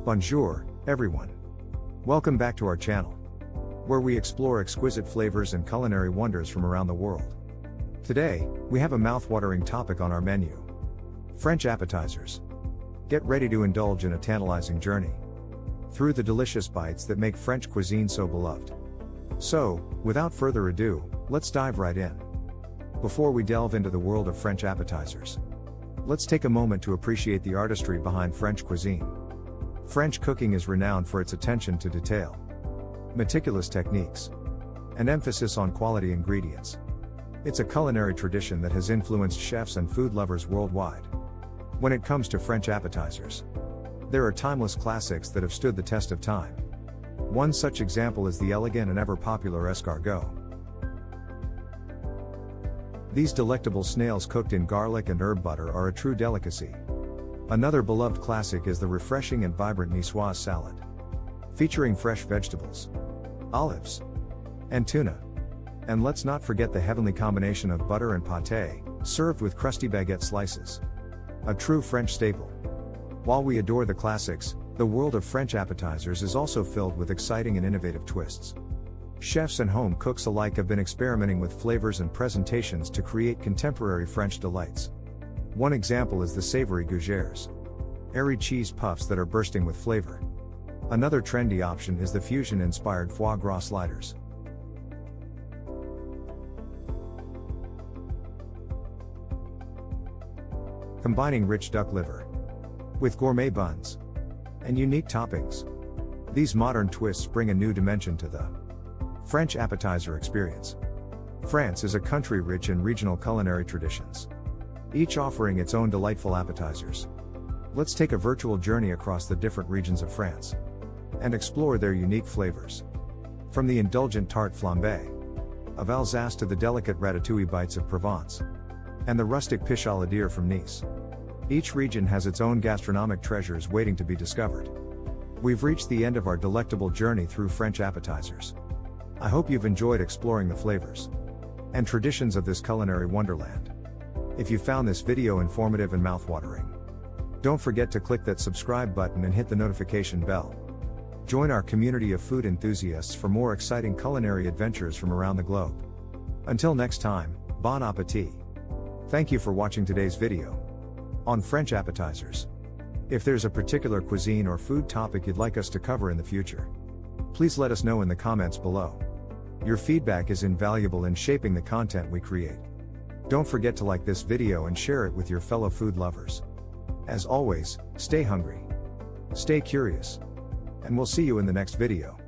Bonjour, everyone. Welcome back to our channel, where we explore exquisite flavors and culinary wonders from around the world. Today, we have a mouth-watering topic on our menu: French appetizers. Get ready to indulge in a tantalizing journey through the delicious bites that make French cuisine so beloved. So, without further ado, let's dive right in. Before we delve into the world of French appetizers, let's take a moment to appreciate the artistry behind French cuisine. French cooking is renowned for its attention to detail, meticulous techniques, and emphasis on quality ingredients. It's a culinary tradition that has influenced chefs and food lovers worldwide. When it comes to French appetizers, there are timeless classics that have stood the test of time. One such example is the elegant and ever-popular escargot. These delectable snails cooked in garlic and herb butter are a true delicacy. Another beloved classic is the refreshing and vibrant niçoise salad, featuring fresh vegetables, olives, and tuna. And let's not forget the heavenly combination of butter and pâté, served with crusty baguette slices. A true French staple. While we adore the classics, the world of French appetizers is also filled with exciting and innovative twists. Chefs and home cooks alike have been experimenting with flavors and presentations to create contemporary French delights. One example is the savory gougères, airy cheese puffs that are bursting with flavor. Another trendy option is the fusion-inspired foie gras sliders, combining rich duck liver with gourmet buns and unique toppings. These modern twists bring a new dimension to the French appetizer experience. France is a country rich in regional culinary traditions, each offering its own delightful appetizers. Let's take a virtual journey across the different regions of France and explore their unique flavors. From the indulgent tarte flambée of Alsace to the delicate ratatouille bites of Provence and the rustic piche à la dure from Nice, each region has its own gastronomic treasures waiting to be discovered. We've reached the end of our delectable journey through French appetizers. I hope you've enjoyed exploring the flavors and traditions of this culinary wonderland. If you found this video informative and mouthwatering, don't forget to click that subscribe button and hit the notification bell. Join our community of food enthusiasts for more exciting culinary adventures from around the globe. Until next time, bon appétit. Thank you for watching today's video on French appetizers. If there's a particular cuisine or food topic you'd like us to cover in the future, please let us know in the comments below. Your feedback is invaluable in shaping the content we create. Don't forget to like this video and share it with your fellow food lovers. As always, stay hungry, stay curious, and we'll see you in the next video.